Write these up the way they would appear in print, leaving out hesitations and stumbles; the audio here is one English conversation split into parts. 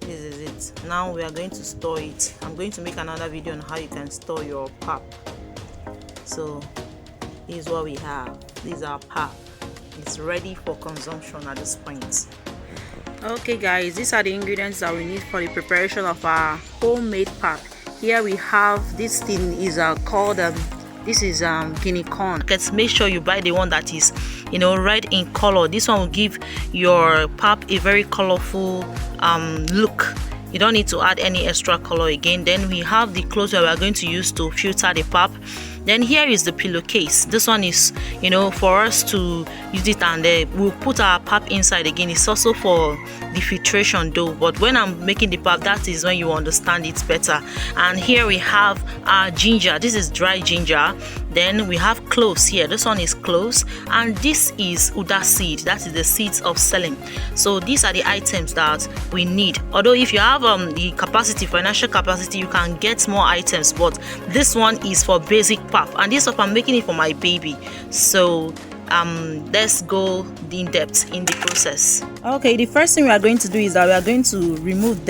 This is it. Now we are going to store it. I'm going to make another video on how you can store your pap. So this is what we have. This is our pap. It's ready for consumption at this point. Okay guys, these are the ingredients that we need for the preparation of our homemade pap. Here we have, this thing is called this is guinea corn. Let's make sure you buy the one that is, you know, red in color. This one will give your pap a very colorful look. You don't need to add any extra color again. Then we have the cloth that we are going to use to filter the pap. Then here is the pillowcase. This one is, you know, for us to use it, and we'll put our pap inside again. It's also for the filtration though, but when I'm making the pap, that is when you understand it better. And here we have our ginger. This is dry ginger. Then we have cloves here. This one is cloves, and this is uda seed. That is the seeds of selling. So these are the items that we need. Although if you have the capacity, financial capacity, you can get more items, but this one is for basic pap, and this pap I'm making it for my baby. So let's go in depth in the process. Okay, the first thing we are going to do is that we are going to remove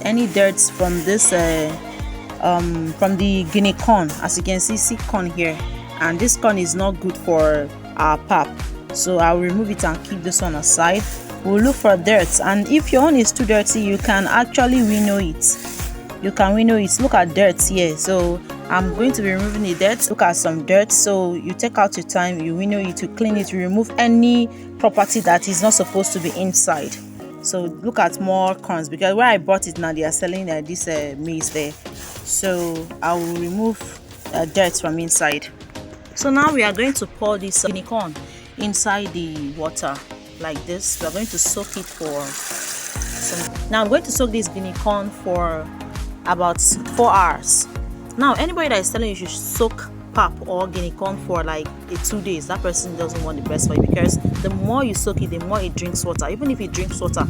any dirt from this from the guinea corn. As you can see corn here, and this corn is not good for our pap, so I'll remove it and keep this one aside. We'll look for dirt, and if your own is too dirty, you can actually winnow it. You can winnow it. Look at dirt here. So I'm going to be removing the dirt. Look at some dirt. So you take out your time, you winnow it, you clean it, you remove any property that is not supposed to be inside. So look at more corns, because where I bought it now, they are selling this maize there. So I will remove dirt from inside. So now we are going to pour this guinea corn inside the water like this. We are going to soak it for some. Now I'm going to soak this guinea corn for about 4 hours. Now anybody that is telling you should soak pap or guinea corn for like 2 days, that person doesn't want the best for you, because the more you soak it, the more it drinks water. Even if it drinks water,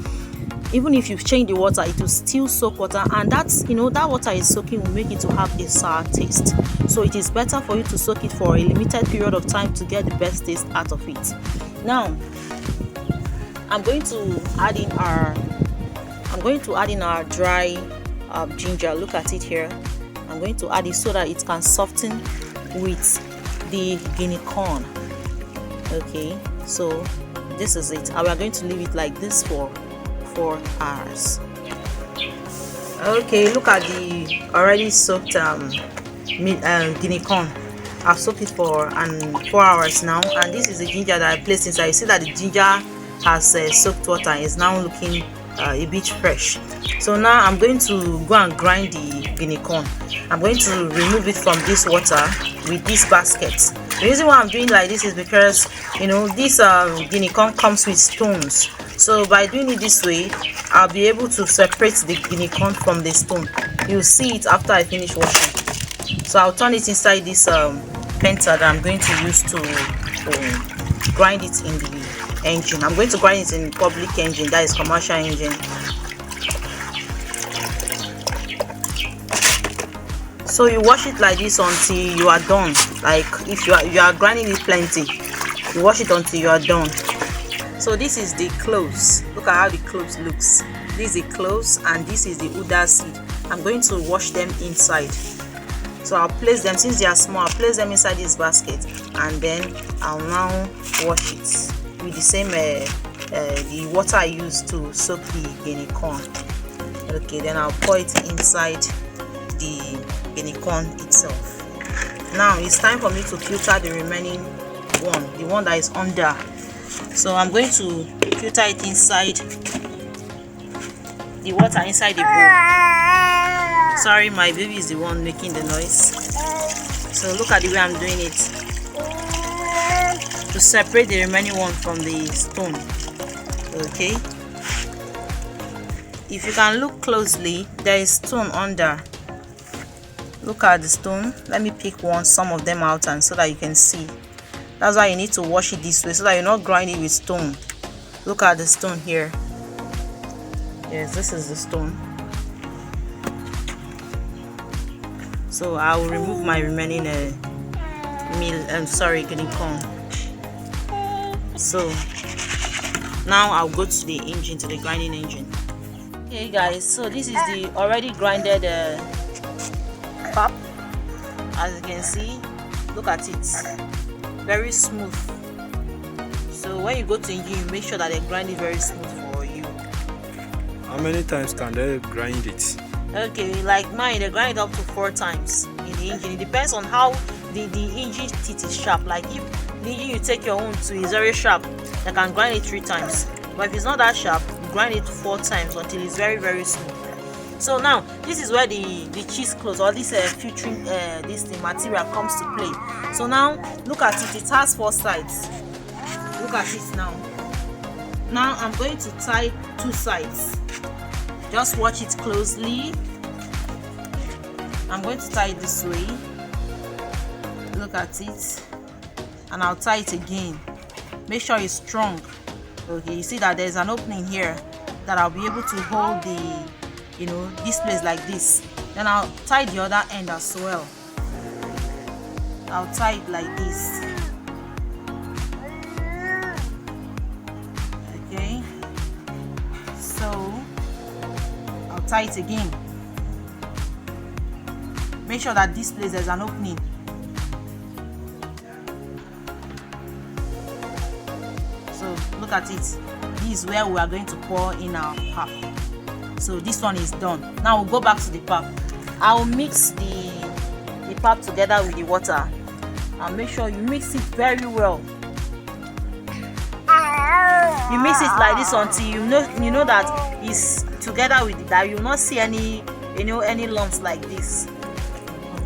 even if you've changed the water, it will still soak water, and that's, you know, that water is soaking will make it to have a sour taste. So it is better for you to soak it for a limited period of time to get the best taste out of it. Now I'm going to add in our dry ginger. Look at it here. I'm going to add it so that it can soften with the guinea corn. Okay, so this is it, and we are going to leave it like this for 4 hours. Okay, look at the already soaked guinea corn. I've soaked it for 4 hours now, and this is the ginger that I placed inside. You see that the ginger has soaked water and is now looking a bit fresh. So now I'm going to go and grind the guinea corn. I'm going to remove it from this water with this basket. The reason why I'm doing like this is because, you know, this guinea corn comes with stones. So by doing it this way, I'll be able to separate the guinea corn from the stone. You'll see it after I finish washing. So I'll turn it inside this penta that I'm going to use to grind it in the engine. I'm going to grind it in public engine, that is commercial engine. So you wash it like this until you are done. Like if you are grinding it plenty, you wash it until you are done. So this is the cloves. Look at how the cloves looks. This is the cloves, and this is the uda seed. I'm going to wash them inside. So I'll place them, since they are small, I'll place them inside this basket, and then I'll now wash it with the same the water I used to soak the guinea corn. Okay, then I'll pour it inside the guinea corn itself. Now it's time for me to filter the remaining one, the one that is under. So I'm going to filter it inside the water inside the bowl. Sorry, my baby is the one making the noise. So look at the way I'm doing it to separate the remaining one from the stone. Okay, if you can look closely, there is stone under. Look at the stone. Let me pick some of them out, and so that you can see. That's why you need to wash it this way, so that you're not grinding with stone. Look at the stone here. Yes, this is the stone. So I will remove my remaining guinea corn. So now I'll go to the engine, to the grinding engine. Okay guys, so this is the already grinded pap. As you can see, look at it, very smooth. So when you go to engine, you make sure that they grind it very smooth for you. How many times can they grind it? Okay, like mine, they grind it up to 4 times in the engine. It depends on how the engine teeth is sharp. Like if the engine you take your own to is very sharp, they can grind it 3 times. But if it's not that sharp, you grind it 4 times until it's very, very smooth. So now this is where the cheese cloth or this filtering the material comes to play. So now look at it, it has 4 sides. Look at it now. Now I'm going to tie 2 sides. Just watch it closely. I'm going to tie it this way. Look at it. And I'll tie it again. Make sure it's strong. Okay, you see that there's an opening here that I'll be able to hold the, you know, this place like this. Then I'll tie the other end as well. I'll tie it like this. Okay, so I'll tie it again. Make sure that this place there's an opening. So look at it. This is where we are going to pour in our pap. So this one is done. Now we'll go back to the pap. I'll mix the pap together with the water, and make sure you mix it very well. You mix it like this until you know that it's together with it, that you will not see any any lumps like this.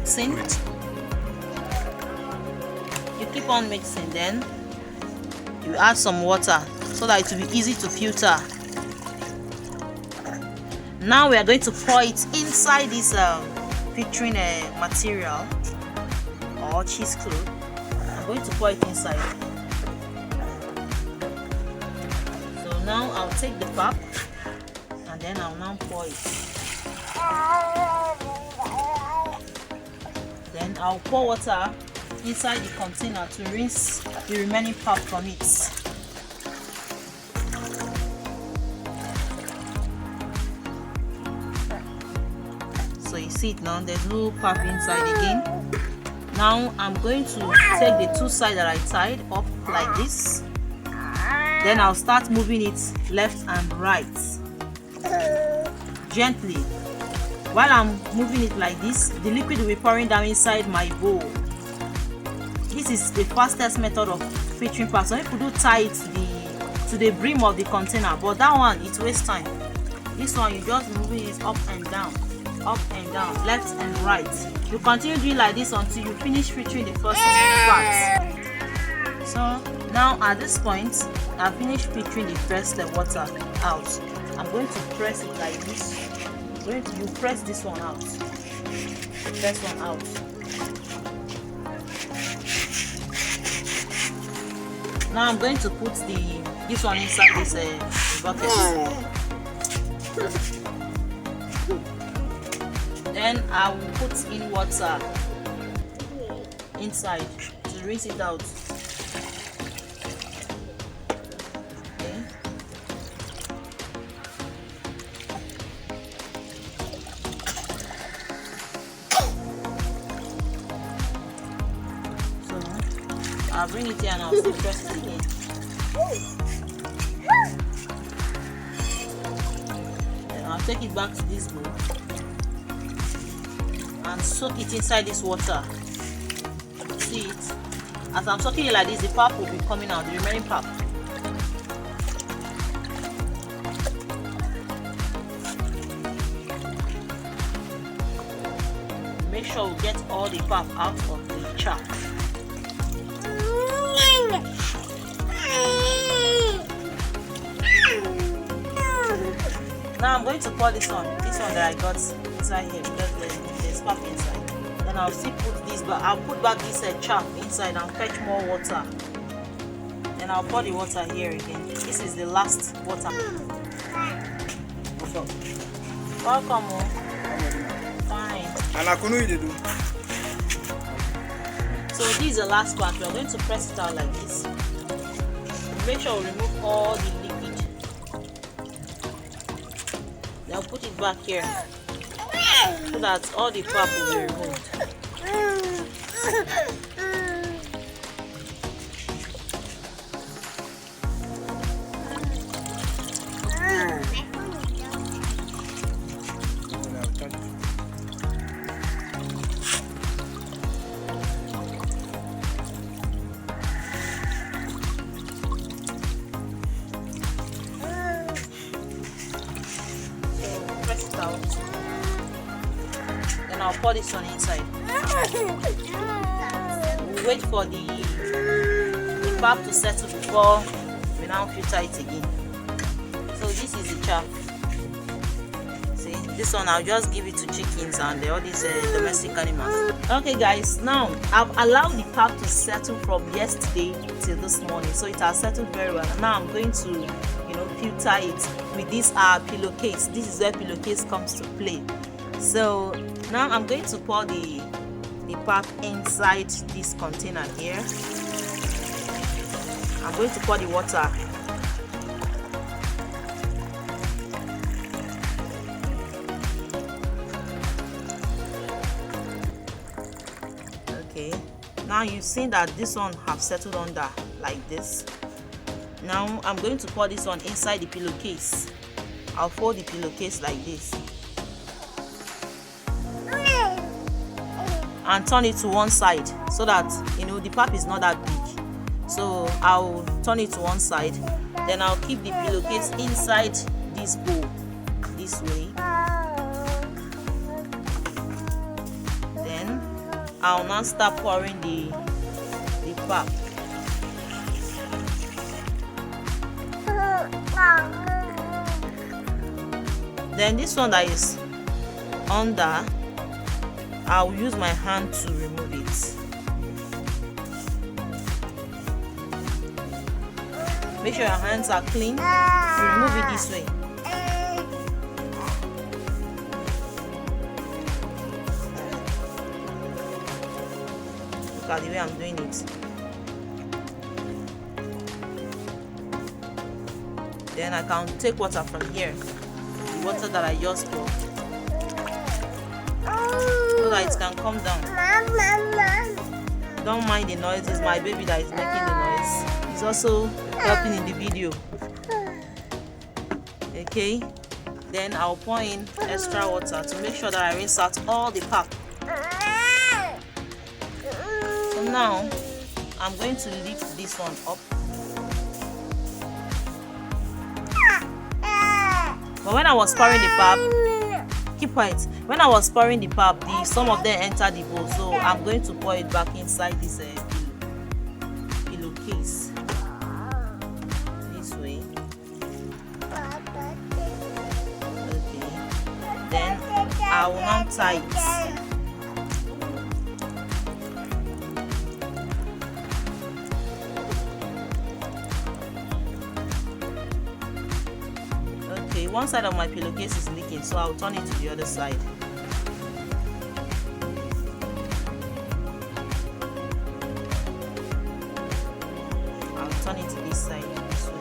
See? You keep on mixing, then you add some water so that it will be easy to filter. Now we are going to pour it inside this filtering material or cheese cloth. I'm going to pour it inside. So now I'll take the pap and then I'll now pour it. Then I'll pour water inside the container to rinse the remaining pap from it. So you see it now, there's no pap inside again. Now I'm going to take the 2 sides that I tied up like this. Then I'll start moving it left and right gently. While I'm moving it like this, the liquid will be pouring down inside my bowl. This is the fastest method of filtering pap. Some people do tie it to the brim of the container, but that one it wastes time. This one you just moving it up and down, left and right. You continue doing like this until you finish filtering the first part. So now at this point, I've finished filtering the first water out. I'm going to press it like this. You press this one out. Press one out. Now I'm going to put this one inside this bucket. Then I will put in water inside to rinse it out. Okay. So I'll bring it here and I'll still press it again. Then I'll take it back to this bowl and soak it inside this water. See it? As I'm soaking it like this, the pap will be coming out, the remaining pap. Make sure we get all the pap out of the chap. Now I'm going to pour this one that I got inside here because there's pap inside. Then I'll still put this back. I'll put back this chap inside and fetch more water. Then I'll pour the water here again. This is the last water. Welcome. Fine. So this is the last part. We are going to press it out like this. Make sure we remove all the liquid. Then back here so that all the pap will be removed. Press it out. Then I'll pour this one inside. We'll wait for the pap to settle before we now filter it again. So this is the chaff. See, this one I'll just give it to chickens and all these domestic animals. Okay guys, now I've allowed the pap to settle from yesterday till this morning, so it has settled very well. Now I'm going to filter it with this pillowcase. This is where pillowcase comes to play. So now I'm going to pour the pap inside this container here. I'm going to pour the water. Okay, now you've seen that this one have settled under like this. Now I'm going to pour this one inside the pillowcase. I'll fold the pillowcase like this and turn it to one side so that the pap is not that big. So I'll turn it to one side, then I'll keep the pillowcase inside this bowl this way. Then I'll now start pouring the pap. Then this one that is under, I'll use my hand to remove it. Make sure your hands are clean. You remove it this way. Look at the way I'm doing it. Then I can take water from here, the water that I just poured, so that it can come down. Don't mind the noise, it's my baby that is making the noise. He's also helping in the video. Okay, then I'll pour in extra water to make sure that I rinse out all the pap. So now I'm going to lift this one up. But when I was pouring the pap, keep quiet. When I was pouring the pap, some of them entered the bowl, so I'm going to pour it back inside this pillowcase. This way. Okay. Then I will now tie it. One side of my pillowcase is leaking, so I'll turn it to the other side. I'll turn it to this side this way.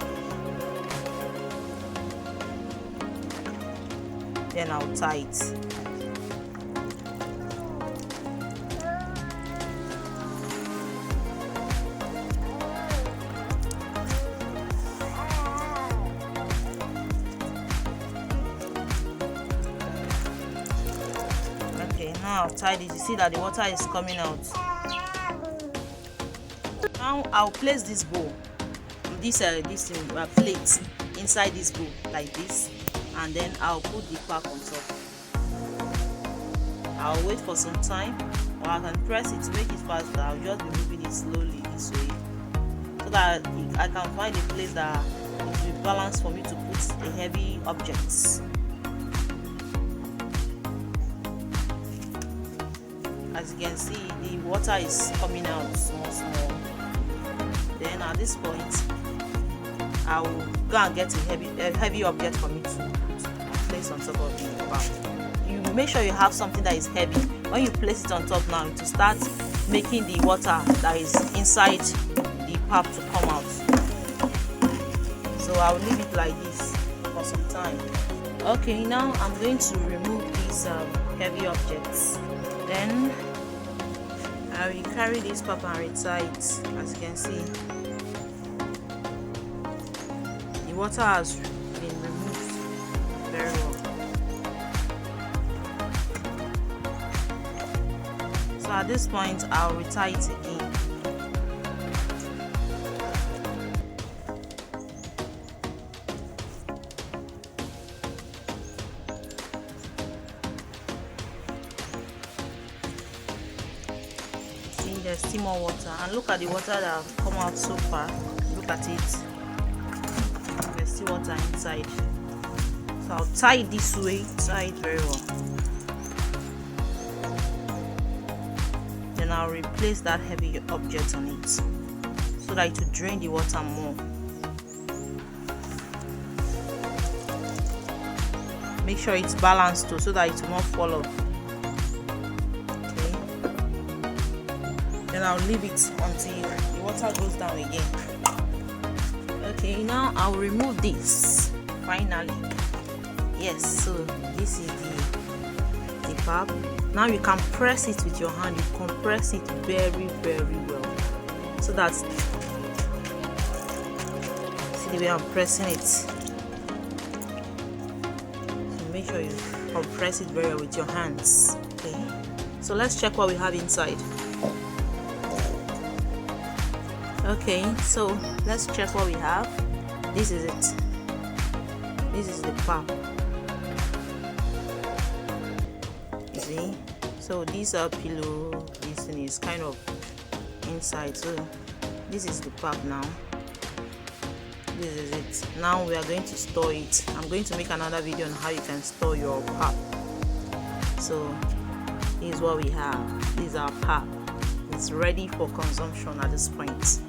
Then I'll tie it. Now I've tied it. You see that the water is coming out. Now I'll place this bowl, this plate inside this bowl like this, and then I'll put the pap on top. I'll wait for some time, or I can press it to make it faster. I'll just be moving it slowly this way, so that I can find a place that will be balanced for me to put a heavy objects. As you can see, the water is coming out small. Then at this point, I will go and get a heavy object for me to place on top of the pap. You make sure you have something that is heavy. When you place it on top now, to start making the water that is inside the pap to come out. So I will leave it like this for some time. Okay, now I'm going to remove these heavy objects. Then I will carry this pap and retie it. As you can see, the water has been removed very well. So at this point, I'll retie it again. There's still more water, and look at the water that have come out so far. Look at it, there's still water inside. So I'll tie it this way, tie it very well. Then I'll replace that heavy object on it so that it will drain the water more. Make sure it's balanced too, so that it will not fall off. Then I'll leave it until the water goes down again. Okay, now I'll remove this finally. Yes, so this is the pap. Now you can press it with your hand. You compress it very well, so that, see the way I'm pressing it. So make sure you compress it very well with your hands. Okay, so let's check what we have inside. Okay, so let's check what we have. This is it. This is the pap. You see, so these are pillow. This thing is kind of inside. So this is the pap now. This is it. Now we are going to store it. I'm going to make another video on how you can store your pap. So this is what we have. This is our pap. It's ready for consumption at this point.